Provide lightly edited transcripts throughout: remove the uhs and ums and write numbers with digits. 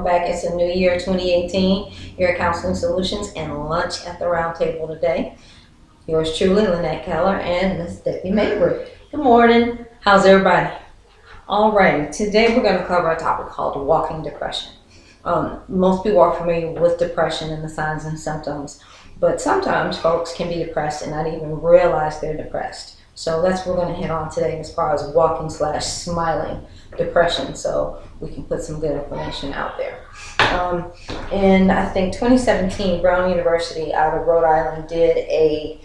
Back. It's a new year, 2018. Here at Counseling Solutions and lunch at the Roundtable today. Yours truly, Linette, Keller, and Miss Debbie Mabray. Good morning. How's everybody? All right. Today we're going to cover a topic called walking depression. Most people are familiar with depression and the signs and symptoms, but sometimes folks can be depressed and not even realize they're depressed. So that's what we're going to hit on today as far as walking/smiling depression, so we can put some good information out there. In I think 2017, Brown University out of Rhode Island did a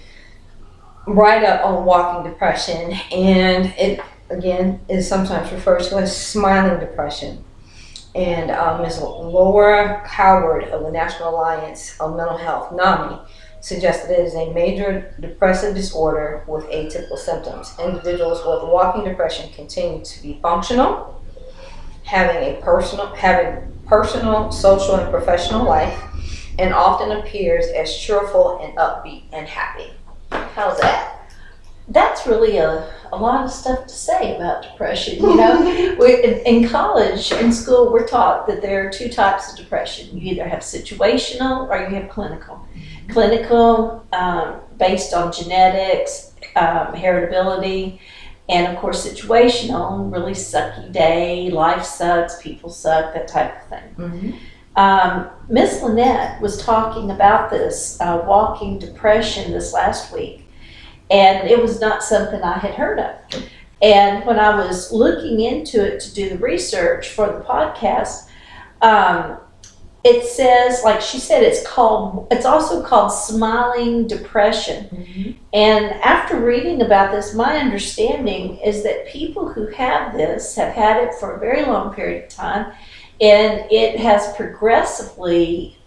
write-up on walking depression, and it again is sometimes referred to as smiling depression. And Ms. Laura Howard of the National Alliance of Mental Health, NAMI, suggested it is a major depressive disorder with atypical symptoms. Individuals with walking depression continue to be functional, having personal, social, and professional life, and often appears as cheerful and upbeat and happy. How's that? That's really a lot of stuff to say about depression. You know, in college, in school, we're taught that there are two types of depression. You either have situational or you have clinical. Clinical, based on genetics, heritability, and of course situational, really sucky day, life sucks, people suck, that type of thing. Mm-hmm. Miss Linette was talking about this walking depression this last week. And it was not something I had heard of. And when I was looking into it to do the research for the podcast, it says, like she said, it's also called smiling depression. Mm-hmm. And after reading about this, my understanding is that people who have this have had it for a very long period of time, and it has progressively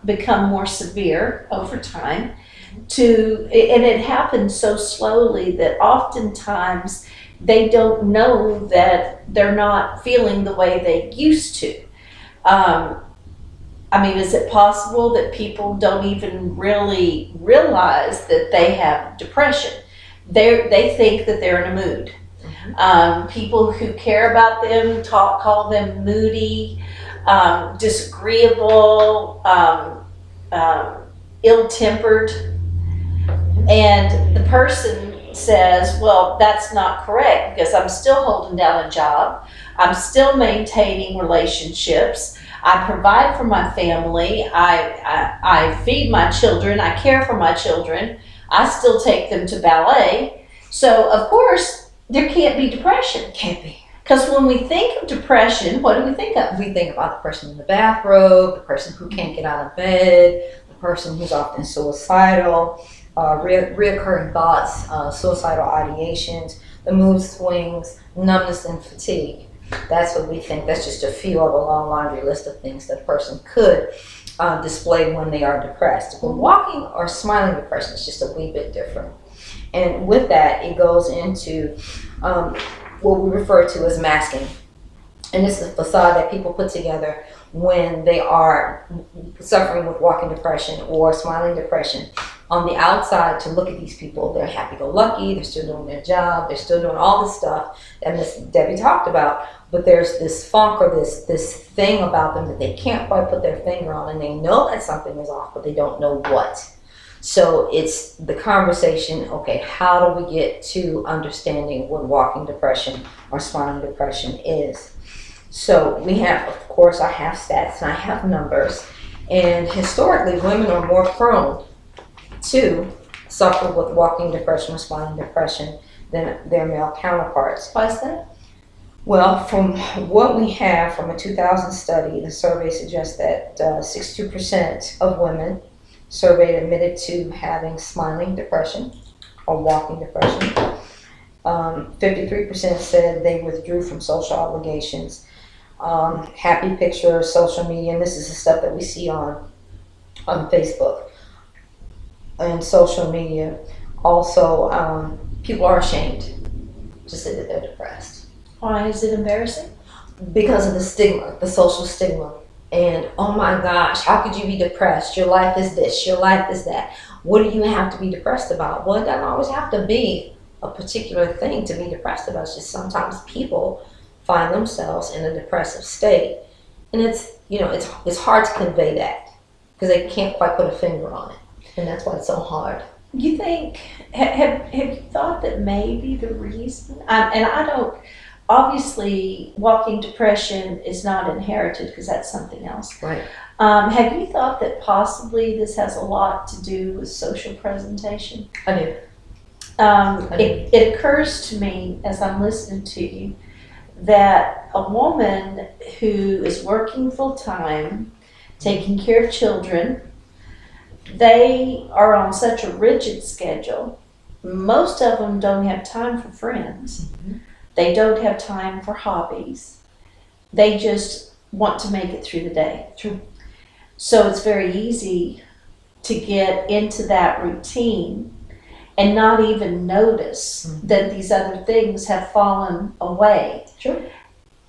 become more severe over time. And it happens so slowly that oftentimes they don't know that they're not feeling the way they used to. Is it possible that people don't even really realize that they have depression? They think that they're in a mood. Mm-hmm. People who care about them call them moody, disagreeable, ill-tempered. And the person says, well, that's not correct because I'm still holding down a job. I'm still maintaining relationships. I provide for my family. I feed my children. I care for my children. I still take them to ballet. So, of course, there can't be depression. Can't be. Because when we think of depression, what do we think of? We think about the person in the bathrobe, the person who can't get out of bed, the person who's often suicidal, reoccurring thoughts, suicidal ideations, the mood swings, numbness, and fatigue. That's what we think. That's just a few of a long laundry list of things that a person could display when they are depressed. But walking or smiling depression is just a wee bit different. And with that, it goes into what we refer to as masking. And it's the facade that people put together when they are suffering with walking depression or smiling depression. On the outside, to look at these people, they're happy-go-lucky, they're still doing their job, they're still doing all the stuff that Miss Debbie talked about, but there's this funk or this thing about them that they can't quite put their finger on, and they know that something is off, but they don't know what. So it's the conversation, okay, how do we get to understanding what walking depression or smiling depression is? So we have, of course, I have stats and I have numbers, and historically women are more prone to suffer with walking depression or smiling depression than their male counterparts. Why is that? Well, from what we have from a 2000 study, the survey suggests that 62% of women surveyed admitted to having smiling depression or walking depression. 53% said they withdrew from social obligations. Happy pictures, social media, and this is the stuff that we see on Facebook and social media. Also, people are ashamed to say that they're depressed. Why is it embarrassing? Because of the stigma, the social stigma. And oh my gosh, how could you be depressed? Your life is this, your life is that. What do you have to be depressed about? Well, it doesn't always have to be a particular thing to be depressed about. It's just sometimes people find themselves in a depressive state And it's hard to convey that because they can't quite put a finger on it, and that's why it's so hard. You think, have you thought that maybe the reason, and I don't, obviously walking depression is not inherited because that's something else. Right. Have you thought that possibly this has a lot to do with social presentation? I do. It occurs to me as I'm listening to you that a woman who is working full time, taking care of children, they are on such a rigid schedule. Most of them don't have time for friends. Mm-hmm. They don't have time for hobbies. They just want to make it through the day. True. So it's very easy to get into that routine and not even notice that these other things have fallen away. Sure.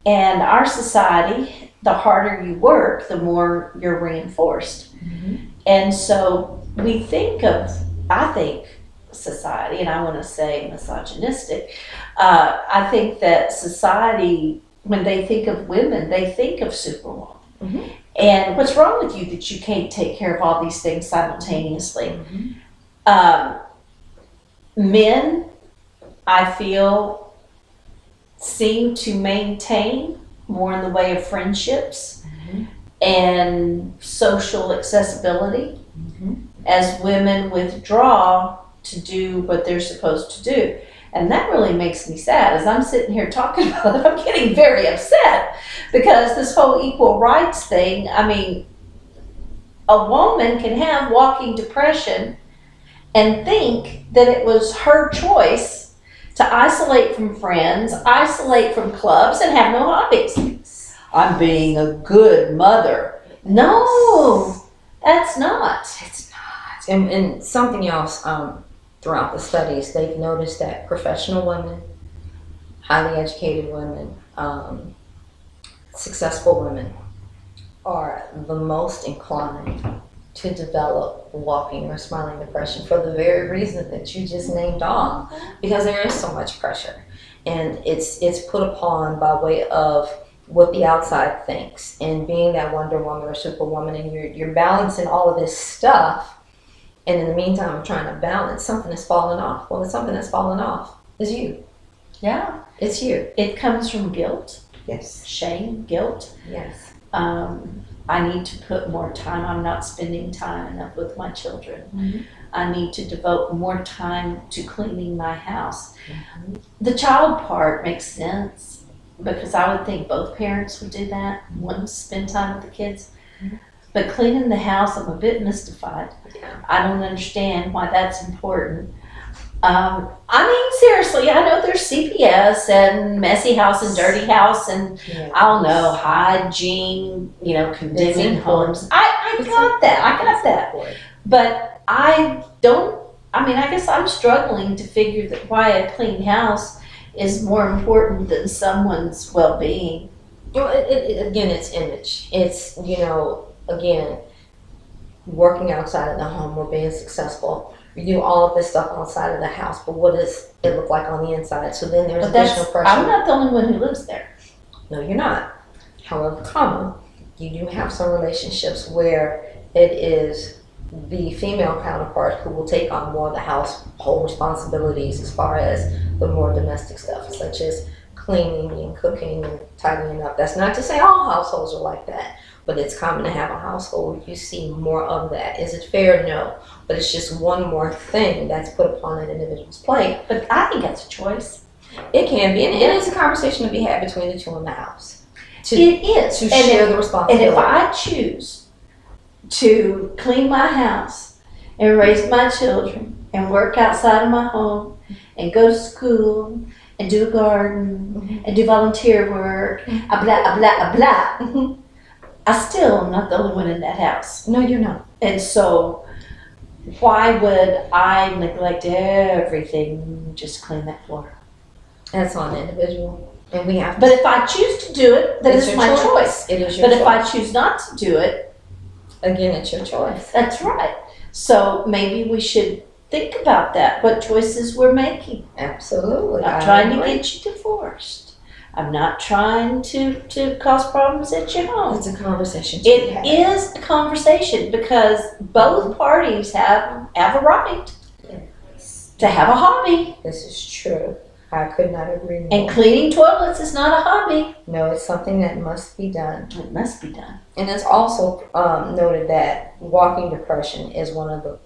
And our society, the harder you work, the more you're reinforced. Mm-hmm. And so we think of, I think, society, and I want to say misogynistic, I think that society, when they think of women, they think of superwoman. Mm-hmm. And what's wrong with you that you can't take care of all these things simultaneously? Mm-hmm. Men, I feel, seem to maintain more in the way of friendships and social accessibility as women withdraw to do what they're supposed to do. And that really makes me sad. As I'm sitting here talking about it, I'm getting very upset because this whole equal rights thing, I mean, a woman can have walking depression and think that it was her choice to isolate from friends, isolate from clubs, and have no hobbies. I'm being a good mother. No, that's not. It's not. And something else, throughout the studies, they've noticed that professional women, highly educated women, successful women are the most inclined to develop walking or smiling depression for the very reason that you just named off, because there is so much pressure, and it's put upon by way of what the outside thinks, and being that Wonder Woman or Superwoman, and you're balancing all of this stuff, and in the meantime I'm trying to balance something that's falling off. Well, it's something that's falling off is you. Yeah. It's you. It comes from guilt, Yes. shame, guilt. Yes. I need to put more time. I'm not spending time enough with my children. I need to devote more time to cleaning my house. The child part makes sense because I would think both parents would do that, want to spend time with the kids. But cleaning the house, I'm a bit mystified. Yeah. I don't understand why that's important. I mean, seriously, I know there's CPS and messy house and dirty house and I don't know, hygiene, condemning homes. I got that. But I guess I'm struggling to figure that why a clean house is more important than someone's well-being. Well, again, it's image. It's, again, working outside of the home or being successful. You do all of this stuff outside of the house, but what does it look like on the inside? So then there's additional pressure. I'm not the only one who lives there. No, you're not. However, you do have some relationships where it is the female counterpart who will take on more of the household responsibilities as far as the more domestic stuff, such as cleaning and cooking and tidying up. That's not to say all households are like that, but it's common to have a household where you see more of that. Is it fair? No. But it's just one more thing that's put upon an individual's plate. But I think that's a choice. It can be, and it's a conversation to be had between the two in the house. It is. To share the responsibility. And if I choose to clean my house and raise my children and work outside of my home and go to school and do a garden and do volunteer work, blah, blah, blah, I still am not the only one in that house. No, you're not. And so why would I neglect everything, just clean that floor? That's on the individual. And we have to. But if I choose to do it, then it's my choice. It is your choice. But if I choose not to do it, again, it's your choice. That's right. So maybe we should think about that, what choices we're making. Absolutely. I'm not trying to get you divorced. I'm not trying to cause problems at your home. It's a conversation to be It had. is a conversation because both parties have a right to have a hobby. This is true. I could not agree more. And cleaning toilets is not a hobby. No, it's something that must be done. It must be done. And it's also noted that walking depression is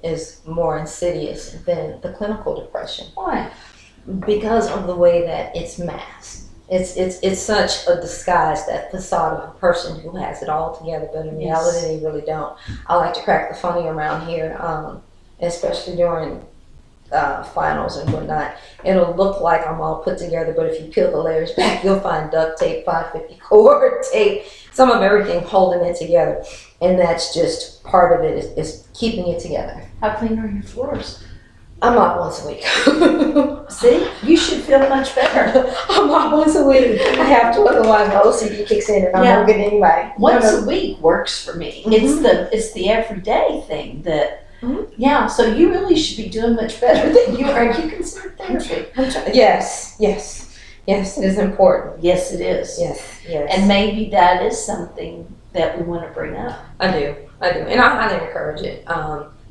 is more insidious than the clinical depression Why? because of the way that it's masked. It's such a disguise, that facade of a person who has it all together, but in reality they really don't. I like to crack the funny around here, especially during finals and whatnot. It'll look like I'm all put together, but if you peel the layers back, you'll find duct tape, 550 cord tape, some of everything holding it together. And that's just part of it, is keeping it together. How clean are your floors? I'm out once a week. See, you should feel much better. I'm out once a week. I have to, otherwise my OCD kicks in and I won't get anybody. Once a week works for me. It's the everyday thing that. Yeah, so you really should be doing much better than you are. You consider therapy. Yes, it is important. Yes, it is. Yes. And maybe that is something that we want to bring up. I do, and I highly encourage it.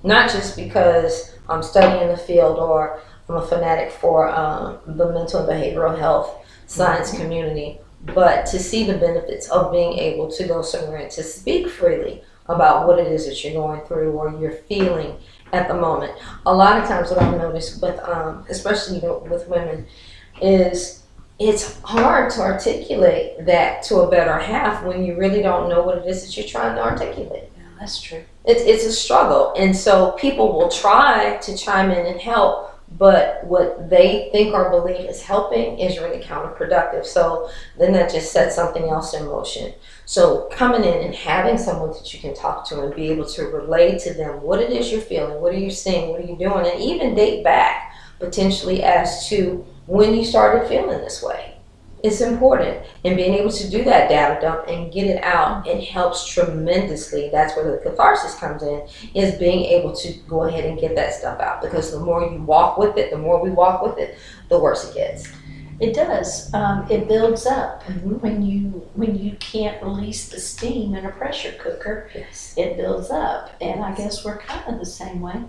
Not just because I'm studying the field or I'm a fanatic for the mental and behavioral health science community, but to see the benefits of being able to go somewhere and to speak freely about what it is that you're going through or you're feeling at the moment. A lot of times what I've noticed with, especially with women, is it's hard to articulate that to a better half when you really don't know what it is that you're trying to articulate. Yeah, that's true. It's a struggle, and so people will try to chime in and help, but what they think or believe is helping is really counterproductive. So then that just sets something else in motion. So coming in and having someone that you can talk to and be able to relay to them what it is you're feeling, what are you seeing, what are you doing, and even date back potentially as to when you started feeling this way. It's important, and being able to do that data dump and get it out, it helps tremendously. That's where the catharsis comes in, is being able to go ahead and get that stuff out, because the more you walk with it, the more we walk with it, the worse it gets. It does. It builds up. When you can't release the steam in a pressure cooker, Yes. it builds up. And I guess we're kind of the same way.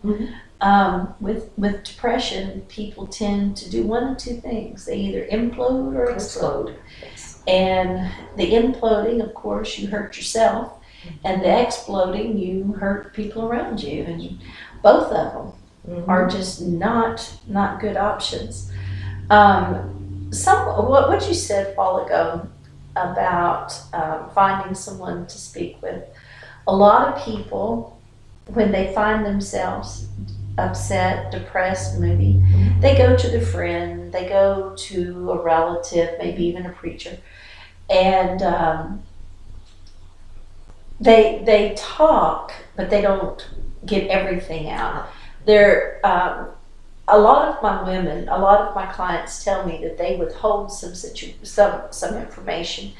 With depression, people tend to do one of two things. They either implode or explode. Yes. And the imploding, of course, you hurt yourself, and the exploding, you hurt people around you. And both of them are just not good options. What you said a while ago about finding someone to speak with. A lot of people, when they find themselves upset, depressed, maybe, they go to their friend, they go to a relative, maybe even a preacher, and they talk, but they don't get everything out. A lot of my women, a lot of my clients tell me that they withhold some information,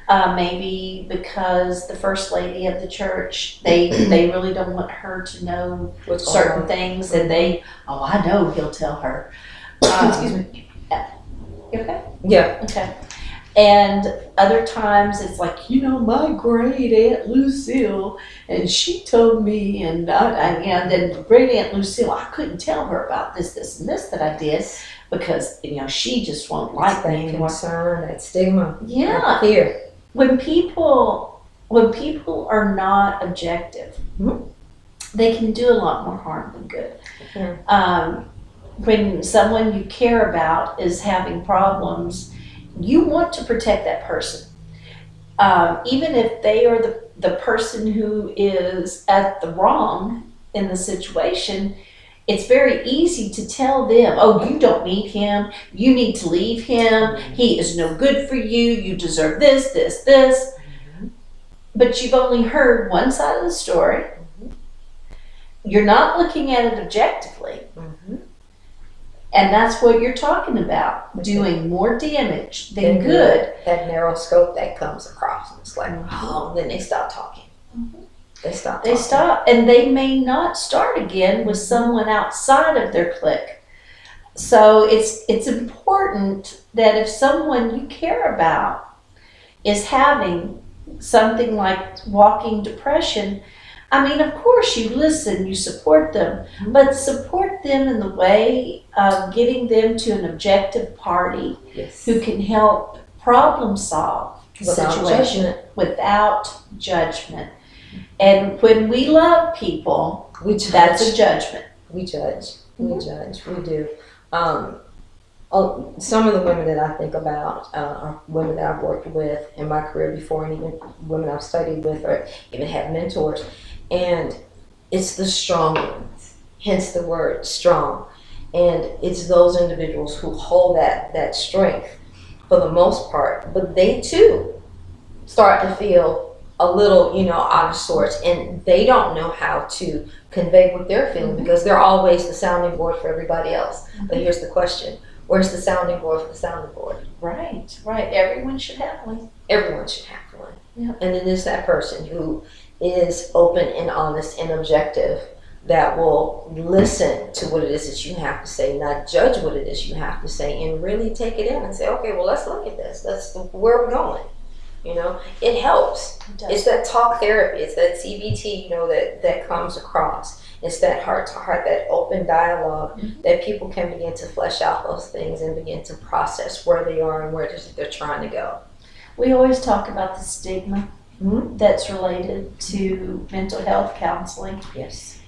maybe because the first lady of the church, they really don't want her to know certain things, and I know he'll tell her. Excuse me. You okay? Yeah. Okay. And other times it's like, my great Aunt Lucille, and she told me, and then great Aunt Lucille, I couldn't tell her about this, and this that I did, because she just won't like me anymore. Concern, that stigma. Yeah. That fear. When people are not objective, they can do a lot more harm than good. When someone you care about is having problems, you want to protect that person. Even if they are the person who is at the wrong in the situation, it's very easy to tell them, oh, you don't need him, you need to leave him, he is no good for you, you deserve this, this, this. But you've only heard one side of the story. You're not looking at it objectively. And that's what you're talking about, doing more damage than good. That narrow scope that comes across, and it's like, then they stop talking. They stop, and they may not start again with someone outside of their clique. So it's important that if someone you care about is having something like walking depression, I mean, of course you listen, you support them, but support them in the way of getting them to an objective party Yes. who can help problem solve the Without situation judgment. without judgment. And when we love people, We judge. that's a judgment. We judge. We judge. We do. Some of the women that I think about are women that I've worked with in my career before, and even women I've studied with or even had mentors. And it's the strong ones, hence the word strong. And it's those individuals who hold that strength for the most part, but they too start to feel a little, out of sorts, and they don't know how to convey what they're feeling because they're always the sounding board for everybody else. But here's the question: where's the sounding board for the sounding board? Right. Everyone should have one. Everyone should have one. Yeah. And it is that person who is open and honest and objective that will listen to what it is that you have to say, not judge what it is you have to say, and really take it in and say, okay, well, let's look at this. Where are we going? It helps. It's that talk therapy. It's that CBT, that comes across. It's that heart to heart, that open dialogue that people can begin to flesh out those things and begin to process where they are and where it is that they're trying to go. We always talk about the stigma that's related to mental health counseling. Yes.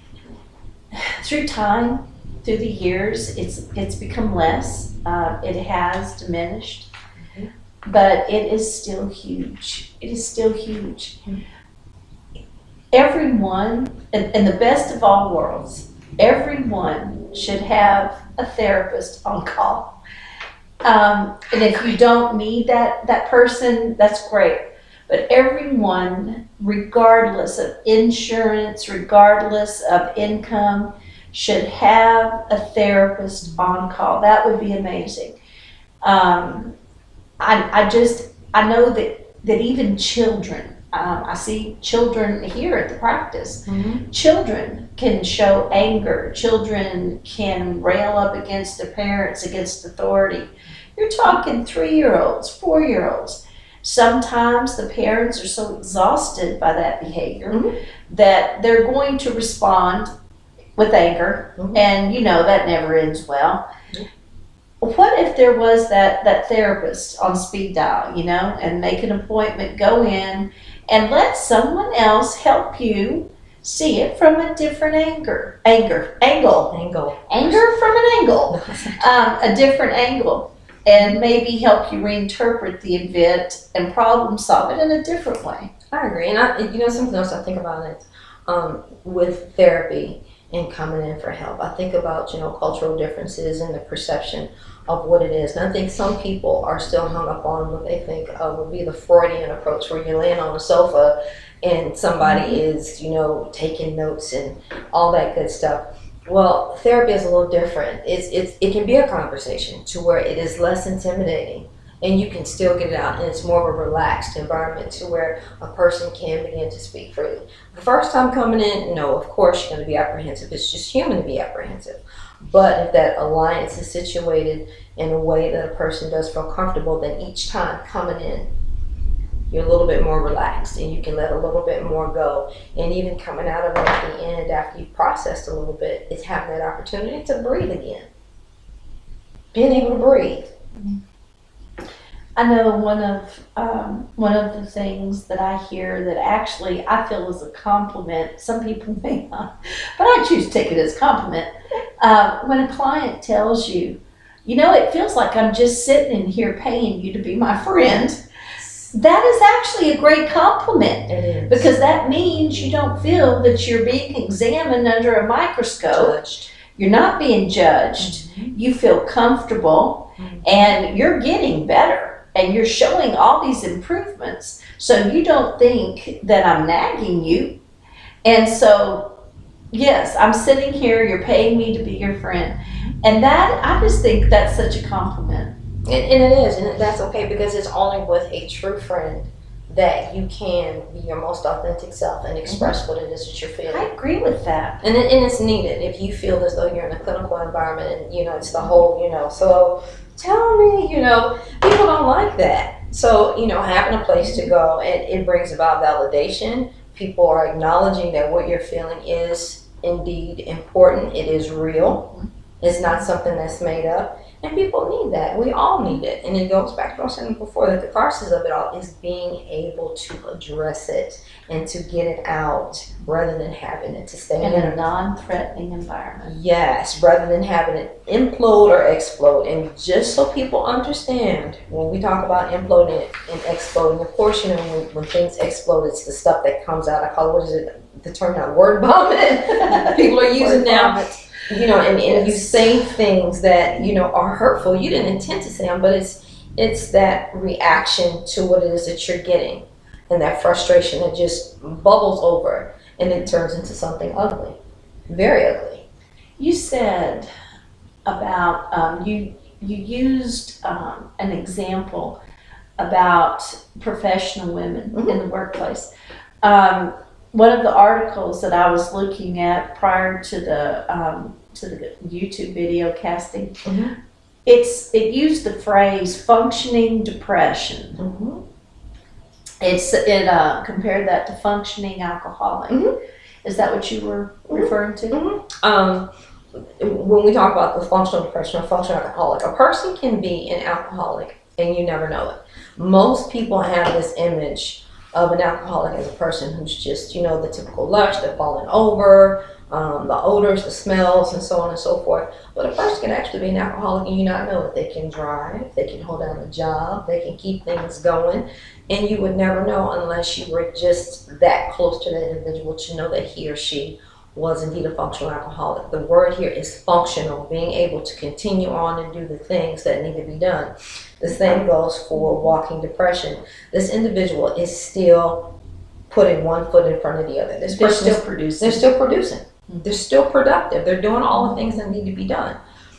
Through time, through the years, it's become less. It has diminished, but it is still huge. It is still huge. Everyone, in the best of all worlds, everyone should have a therapist on call. And if you don't need that person, that's great. But everyone, regardless of insurance, regardless of income, should have a therapist on call. That would be amazing. I know that even children, I see children here at the practice. Children can show anger. Children can rail up against their parents, against authority. You're talking 3-year-olds, 4-year-olds. Sometimes the parents are so exhausted by that behavior that they're going to respond with anger, and that never ends well. What if there was that therapist on speed dial, and make an appointment, go in, and let someone else help you see it from a different angle, a different angle. And maybe help you reinterpret the event and problem solve it in a different way. I agree. And something else I think about it with therapy and coming in for help. I think about, cultural differences and the perception of what it is. And I think some people are still hung up on what they think would be the Freudian approach, where you're laying on a sofa and somebody is, taking notes and all that good stuff. Well, therapy is a little different. It can be a conversation to where it is less intimidating and you can still get it out, and it's more of a relaxed environment to where a person can begin to speak freely. The first time coming in, no, of course you're going to be apprehensive. It's just human to be apprehensive. But if that alliance is situated in a way that a person does feel comfortable, then each time coming in, you're a little bit more relaxed and you can let a little bit more go. And even coming out of it at the end after you've processed a little bit, it's having that opportunity to breathe again. Being able to breathe. I know one of the things that I hear that actually I feel is a compliment. Some people may not, but I choose to take it as a compliment. When a client tells you, it feels like I'm just sitting in here paying you to be my friend. That is actually a great compliment. It is. Because that means you don't feel that you're being examined under a microscope. Judged. You're not being judged. You feel comfortable and you're getting better and you're showing all these improvements. So you don't think that I'm nagging you. And so, yes, I'm sitting here, you're paying me to be your friend. And that, I just think that's such a compliment. And it is, and that's okay, because it's only with a true friend that you can be your most authentic self and express what it is that you're feeling. I agree with that. And it's needed if you feel as though you're in a clinical environment and, it's the whole, so tell me, people don't like that. So, having a place to go, it brings about validation. People are acknowledging that what you're feeling is indeed important. It is real. It's not something that's made up. And people need that. We all need it. And it goes back to what I was saying before, the catharsis of it all is being able to address it and to get it out rather than having it to stay in a non-threatening environment. Yes, rather than having it implode or explode. And just so people understand, when we talk about imploding and exploding, of course, when things explode, it's the stuff that comes out. I call it, what is it, the term now, word vomit. People are using now. And you say things that, are hurtful. You didn't intend to say them, but it's that reaction to what it is that you're getting and that frustration that just bubbles over and it turns into something ugly, very ugly. You said about, you used an example about professional women in the workplace. One of the articles that I was looking at prior to the YouTube video casting, it used the phrase functioning depression. It compared that to functioning alcoholic. Is that what you were referring to? When we talk about the functional depression or functional alcoholic, a person can be an alcoholic and you never know it. Most people have this image of an alcoholic as a person who's just, the typical lush, they're falling over, the odors, the smells, and so on and so forth. But a person can actually be an alcoholic and you not know it. They can drive, they can hold down a job, they can keep things going, and you would never know unless you were just that close to that individual to know that he or she was indeed a functional alcoholic. The word here is functional, being able to continue on and do the things that need to be done. The same goes for walking depression. This individual is still putting one foot in front of the other. They're still producing. They're still producing. They're still productive. They're doing all the things that need to be done.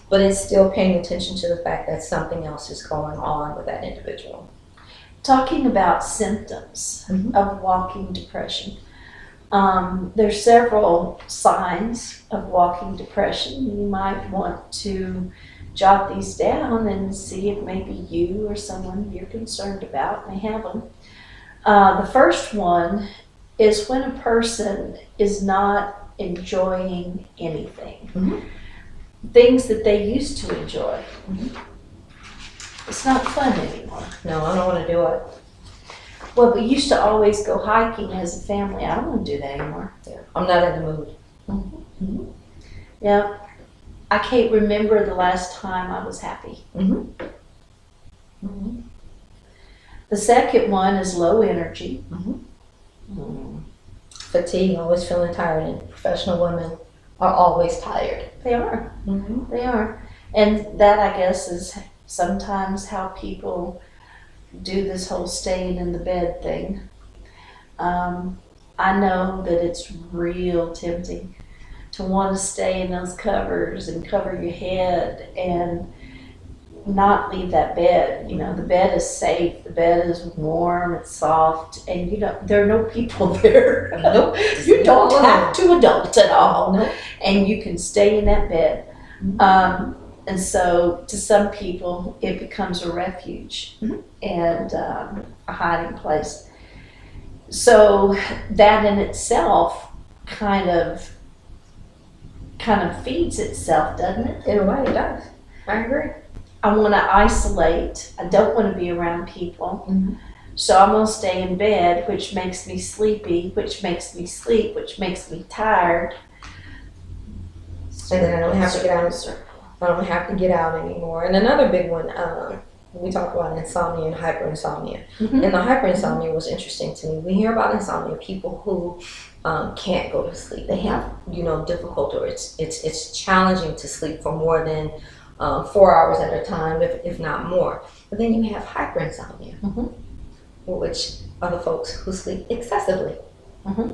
But it's still paying attention to the fact that something else is going on with that individual. Talking about symptoms of walking depression. There's several signs of walking depression. You might want to jot these down and see if maybe you or someone you're concerned about may have them. The first one is when a person is not enjoying anything. Things that they used to enjoy. It's not fun anymore. No, I don't want to do it. Well, we used to always go hiking as a family. I don't want to do that anymore. Yeah. I'm not in the mood. Yeah. I can't remember the last time I was happy. The second one is low energy. Fatigue, always feeling tired, and professional women are always tired. They are. They are. And that, I guess, is sometimes how people do this whole staying in the bed thing. I know that it's real tempting to want to stay in those covers and cover your head and not leave that bed. The bed is safe, the bed is warm, it's soft, and there are no people there. Nope. You don't have to adult at all. Nope. And you can stay in that bed. And so to some people, it becomes a refuge and a hiding place. So that in itself kind of feeds itself, doesn't it? In a way, it does. I agree. I want to isolate. I don't want to be around people. So I'm going to stay in bed, which makes me sleepy, which makes me sleep, which makes me tired. And then I don't have to get out. I don't have to get out anymore. And another big one, we talk about insomnia and hyperinsomnia. And the hyperinsomnia was interesting to me. We hear about insomnia, people who can't go to sleep. They have, difficulty, or it's challenging to sleep for more than 4 hours at a time, if not more. But then you have hyperinsomnia, which are the folks who sleep excessively.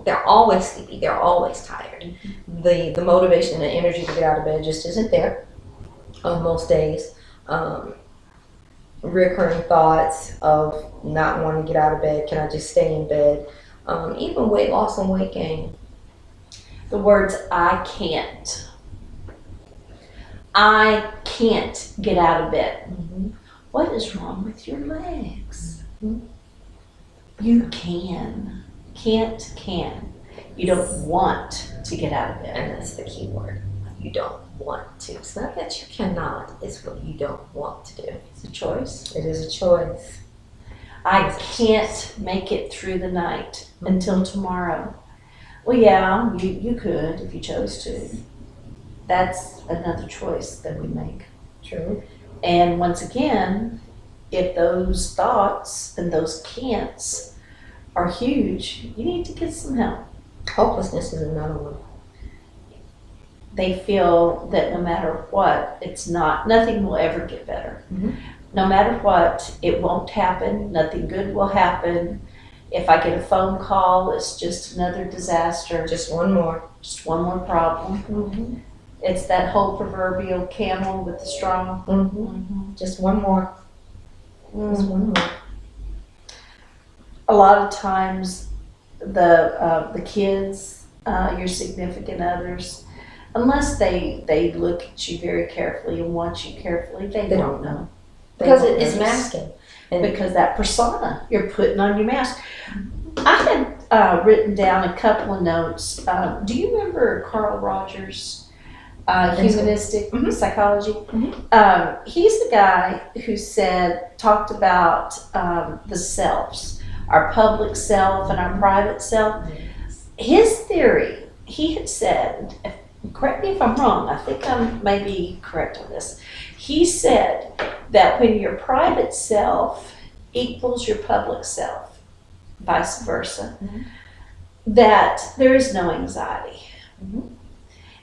They're always sleepy. They're always tired. The motivation and the energy to get out of bed just isn't there on most days. recurring thoughts of not wanting to get out of bed. Can I just stay in bed? Even weight loss and weight gain. The words I can't. I can't get out of bed. Mm-hmm. What is wrong with your legs? Mm-hmm. You can. Can't, can. You don't want to get out of bed. And that's the key word. You don't want to. It's not that you cannot, it's what you don't want to do. It's a choice. It is a choice. I can't make it through the night until tomorrow. Well, yeah, you could if you chose to. That's another choice that we make. True. And once again, if those thoughts and those can'ts are huge, you need to get some help. Hopelessness is another one. They feel that no matter what, nothing will ever get better. Mm-hmm. No matter what, it won't happen. Nothing good will happen. If I get a phone call, it's just another disaster. Just one more. Just one more problem. Mm-hmm. It's that whole proverbial camel with the straw. Mm-hmm. Mm-hmm. Just one more. Just one more. A lot of times, the kids, your significant others, unless they look at you very carefully and watch you carefully, they don't know. Because it is masking. And because that persona you're putting on your mask. I had written down a couple of notes. Do you remember Carl Rogers? Humanistic psychology. Mm-hmm. He's the guy who talked about the selves, our public self and our private self. Yes. His theory, he had said, correct me if I'm wrong, I think I may be correct on this. He said that when your private self equals your public self, vice versa, that there is no anxiety. Mm-hmm.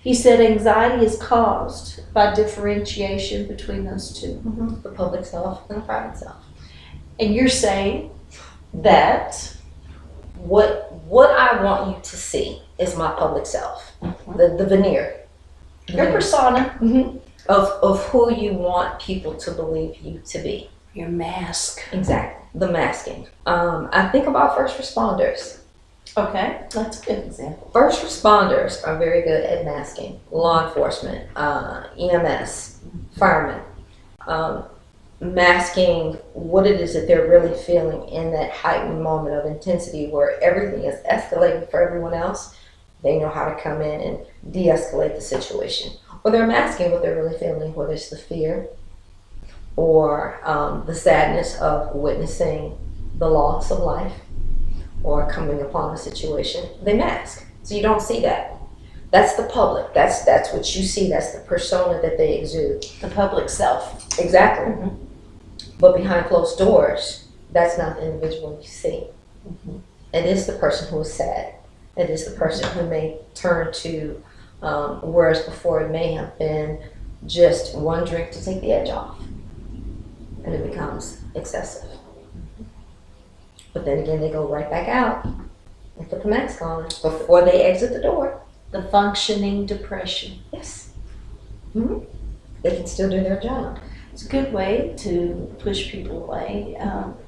He said anxiety is caused by differentiation between those two. Mm-hmm. The public self and the private self. And you're saying that what I want you to see is my public self. The veneer. your persona, Mm-hmm. Of who you want people to believe you to be. your mask. Exactly. The masking. I think about first responders. Okay, that's a good example. First responders are very good at masking. Law enforcement, EMS, firemen, masking what it is that they're really feeling in that heightened moment of intensity where everything is escalating for everyone else. They know how to come in and de-escalate the situation. Or they're masking what they're really feeling, whether it's the fear or the sadness of witnessing the loss of life or coming upon a situation. They mask. So you don't see that. That's the public. That's what you see. That's the persona that they exude. The public self. Exactly. Mm-hmm. But behind closed doors, that's not the individual you see. Mm-hmm. It is the person who is sad. It is the person who may turn to, whereas before it may have been just one drink to take the edge off. And it becomes excessive. But then again, they go right back out and put the mask on before they exit the door. The functioning depression. Yes. Mm-hmm. They can still do their job. It's a good way to push people away.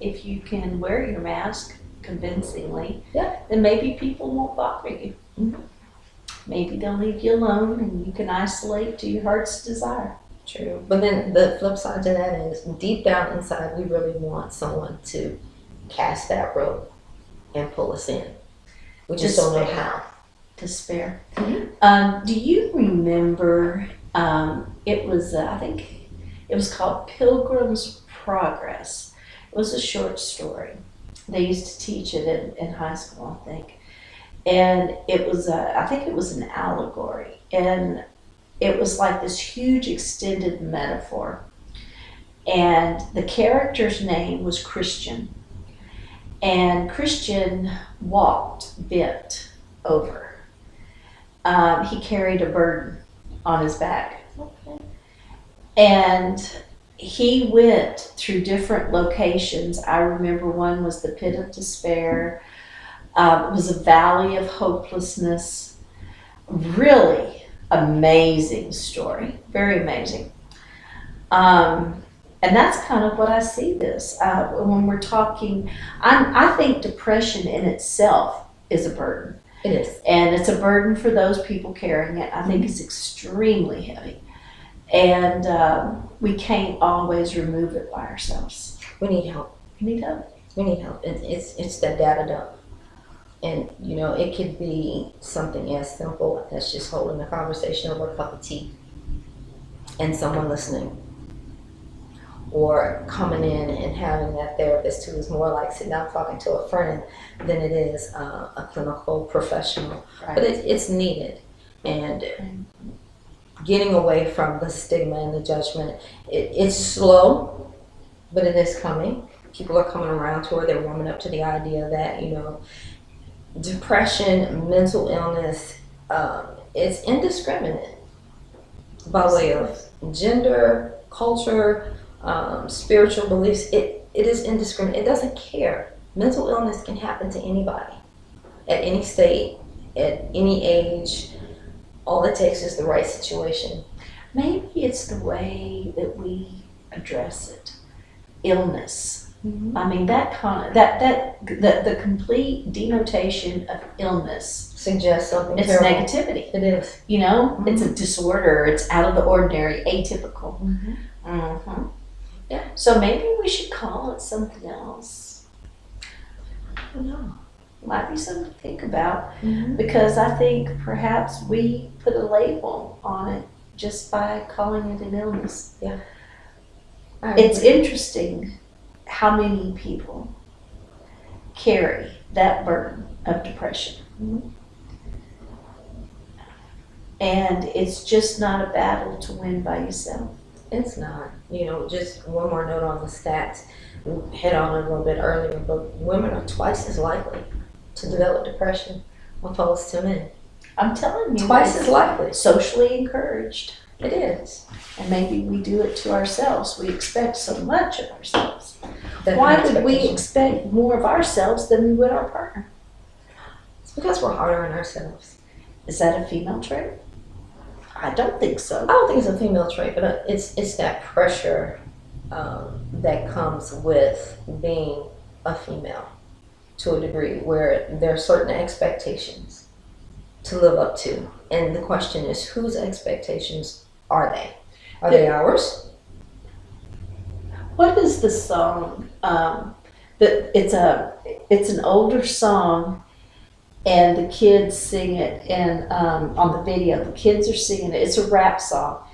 If you can wear your mask convincingly, then maybe people won't bother you. Mm-hmm. Maybe they'll leave you alone and you can isolate to your heart's desire. True. But then the flip side to that is deep down inside, we really want someone to cast that rope and pull us in. We just don't know how. Despair. Mm-hmm. Do you remember, it was, I think it was called Pilgrims Progress. It was a short story. They used to teach it in high school, I think. And it was, I think it was an allegory. And it was like this huge extended metaphor. And the character's name was Christian. And Christian walked bent over. He carried a burden on his back. Okay. And he went through different locations. I remember one was the pit of despair. It was a valley of hopelessness. Really amazing story. Very amazing. And And that's kind of what I see this when we're talking. I think depression in itself is a burden. It is. And it's a burden for those people carrying it. I think it's extremely heavy. And we can't always remove it by ourselves. We need help. We need help. We need help. It's that data dump. And, you know, it could be something as simple as just holding a conversation over a cup of tea and someone listening. Or coming in and having that therapist who is more like sitting down talking to a friend than it is a clinical professional. Right. But it's needed. And getting away from the stigma and the judgment, it's slow, but it is coming. People are coming around to it. They're warming up to the idea that, you know, depression, mental illness, it's indiscriminate by way of gender, culture, spiritual beliefs. It is indiscriminate. It doesn't care. Mental illness can happen to anybody at any state, at any age. All it takes is the right situation. Maybe it's the way that we address it. Illness. Mm-hmm. I mean, the complete denotation of illness Suggests something it's terrible. negativity. It is. You know, Mhm. it's a disorder. It's out of the ordinary, atypical. Mm-hmm. Mm-hmm. Yeah. So maybe we should call it something else. I don't know. Might be something to think about, Mm-hmm. because I think perhaps we put a label on it just by calling it an illness. It's interesting how many people carry that burden of depression. Mhm. And it's just not a battle to win by yourself. It's not. You know, just one more note on the stats. We hit on it a little bit earlier, but women are twice as likely to develop depression opposed to men. I'm telling you, Twice it's as likely. socially encouraged. It is. And maybe we do it to ourselves. We expect so much of ourselves. That Why would we expectation. expect more of ourselves than we would our partner? It's because we're harder on ourselves. Is that a female trait? I don't think so. I don't think it's a female trait, but it's that pressure that comes with being a female to a degree, where there are certain expectations to live up to. And the question is, whose expectations are they? Are they ours? What is the song? It's an older song, and the kids sing it. And on the video, the kids are singing it. It's a rap song,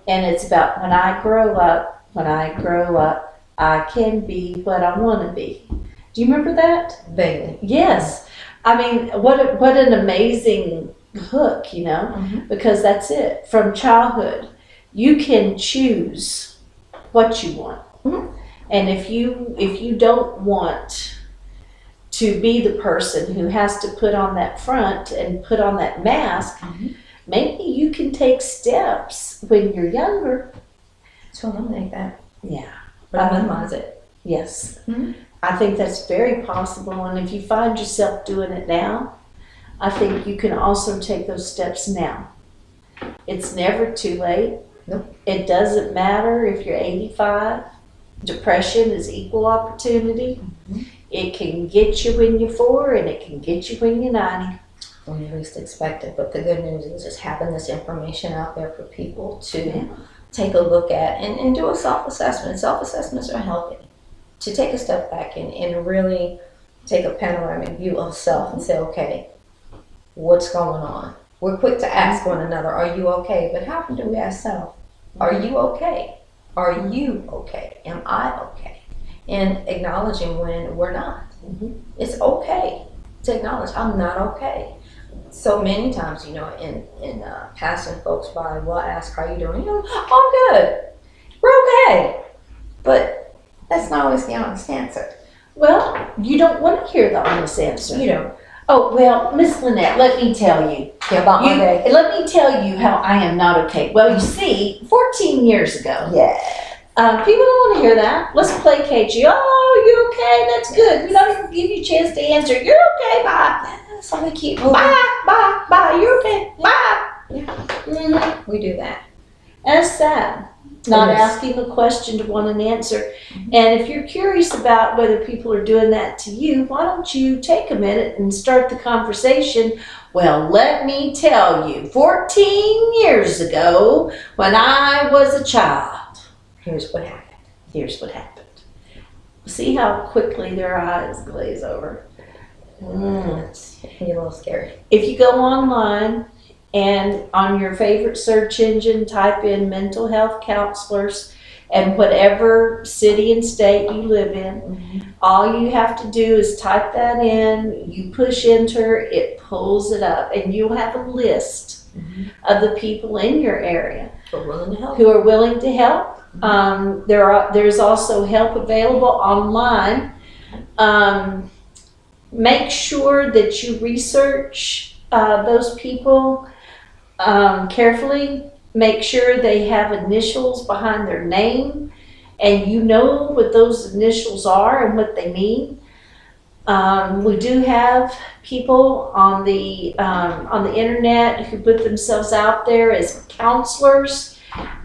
and it's about when I grow up. When I grow up, I can be what I want to be. Do you remember that? Vaguely. Yes. I mean, what an amazing hook, you know, Mhm. because that's it. From childhood, you can choose what you want. Mhm. And if you don't want to be the person who has to put on that front and put on that mask, Mhm. maybe you can take steps when you're younger. To eliminate that. Yeah. Or minimize it. Yes. Mhm. I think that's very possible. And if you find yourself doing it now, I think you can also take those steps now. It's never too late. Nope. It doesn't matter if you're 85. Depression is equal opportunity. Mhm. It can get you when you're 4 and it can get you when you're 90. When you least expect it. But the good news is just having this information out there for people to Yeah. take a look at and do a self-assessment. Self-assessments are healthy. To take a step back and really take a panoramic view of self and say, okay, what's going on? We're quick to ask one another, are you okay? But how often do we ask self, are you okay? Are you okay? Am I okay? And acknowledging when we're not. Mhm. It's okay to acknowledge I'm not okay. So many times, you know, in passing folks by, we'll ask, how you doing? You know, I'm good. We're okay. But that's not always the honest answer. Well, you don't want to hear the honest answer. You know, Oh, well, Miss Linette, let me tell you. about my day. Let me tell you how I am not okay. Well, you see, 14 years ago, Yeah. people don't want to hear that. Let's placate you. Oh, you're okay. That's good. We don't even give you a chance to answer. You're okay. Bye. So we keep moving. Bye. You're okay. Bye. Yeah. Mhm. We do that. That's sad. not Yes. asking a question to want an answer. And if you're curious about whether people are doing that to you, why don't you take a minute and start the conversation? Well, let me tell you, 14 years ago, when I was a child, Here's what happened. here's what happened. See how quickly their eyes glaze over. It's a little scary. If you go online and on your favorite search engine, type in mental health counselors and whatever city and state you live in, all you have to do is type that in, you push enter, it pulls it up, and you'll have a list of the people in your area We're willing to help. who are willing to help. There's also help available online. Make sure that you research those people carefully. Make sure they have initials behind their name, and you know what those initials are and what they mean. We do have people on the internet who put themselves out there as counselors,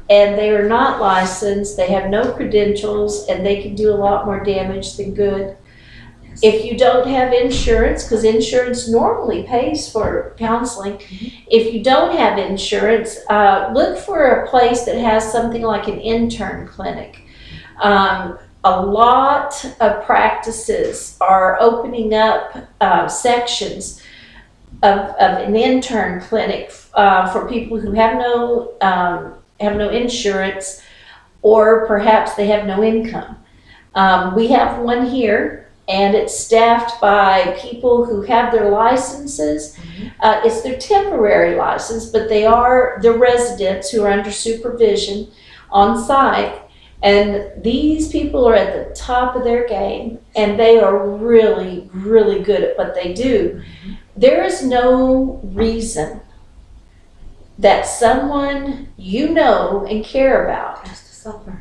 and they are not licensed. They have no credentials, and they can do a lot more damage than good. If you don't have insurance, because insurance normally pays for counseling, if you don't have insurance, look for a place that has something like an intern clinic. A lot of practices are opening up sections of an intern clinic for people who have no insurance, or perhaps they have no income. We have one here, and it's staffed by people who have their licenses. It's their temporary license, but they're residents who are under supervision on site. And these people are at the top of their game, and they are really, really good at what they do. There is no reason that someone you know and care about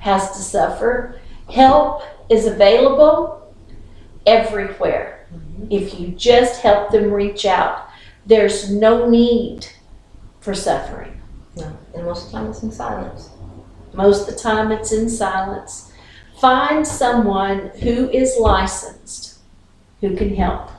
has to suffer. Help is available everywhere. If you just help them reach out, there's no need for suffering. No, and most of the time it's in silence. Most of the time it's in silence. Find someone who is licensed, who can help.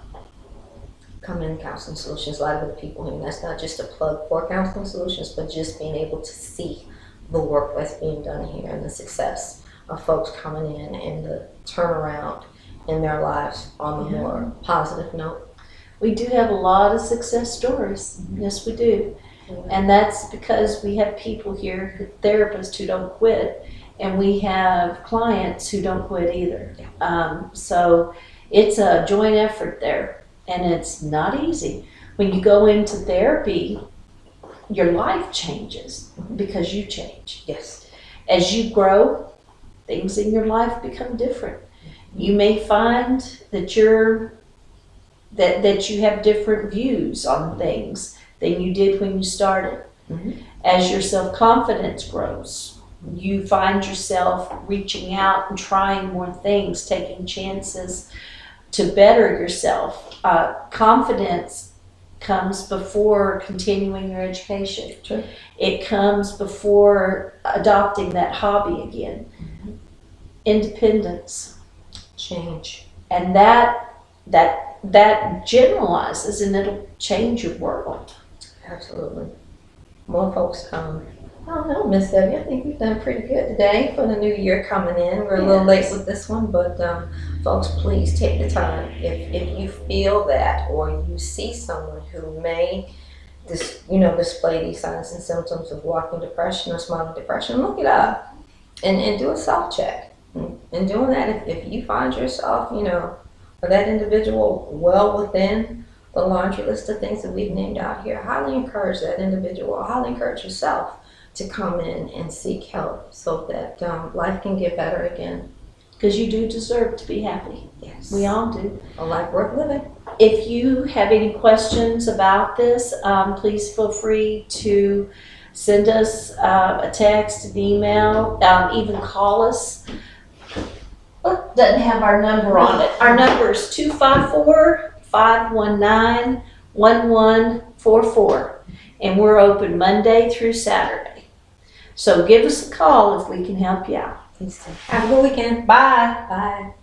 Come in Counseling Solutions, a lot of the people, and that's not just a plug for Counseling Solutions, but just being able to see the work that's being done here and the success of folks coming in and the turnaround in their lives on the more positive note. We do have a lot of success stories. Yes, we do. And that's because we have people here, therapists who don't quit, and we have clients who don't quit either. So it's a joint effort there, and it's not easy. When you go into therapy, your life changes because you change. Yes. As you grow, things in your life become different. You may find that that you have different views on things than you did when you started. As your self-confidence grows, you find yourself reaching out and trying more things, taking chances to better yourself. Confidence comes before continuing your education. Sure. It comes before adopting that hobby again. Independence. Change. And that generalizes, and it'll change your world. Absolutely. More folks come. I don't know, Miss Debbie, I think we've done pretty good today for the new year coming in. We're a little late with this one, but folks, please take the time. If you feel that, or you see someone who may display these signs and symptoms of walking depression or smiling depression, look it up and do a self-check. And doing that, if you find yourself, or that individual well within the laundry list of things that we've named out here, highly encourage that individual, highly encourage yourself to come in and seek help so that life can get better again. Because you do deserve to be happy. Yes. We all do. A life worth living. If you have any questions about this, please feel free to send us a text, an email, even call us. Doesn't have our number on it. Our number is 254-519-1144, and we're open Monday through Saturday. So give us a call if we can help you out. Have a good weekend. Bye. Bye.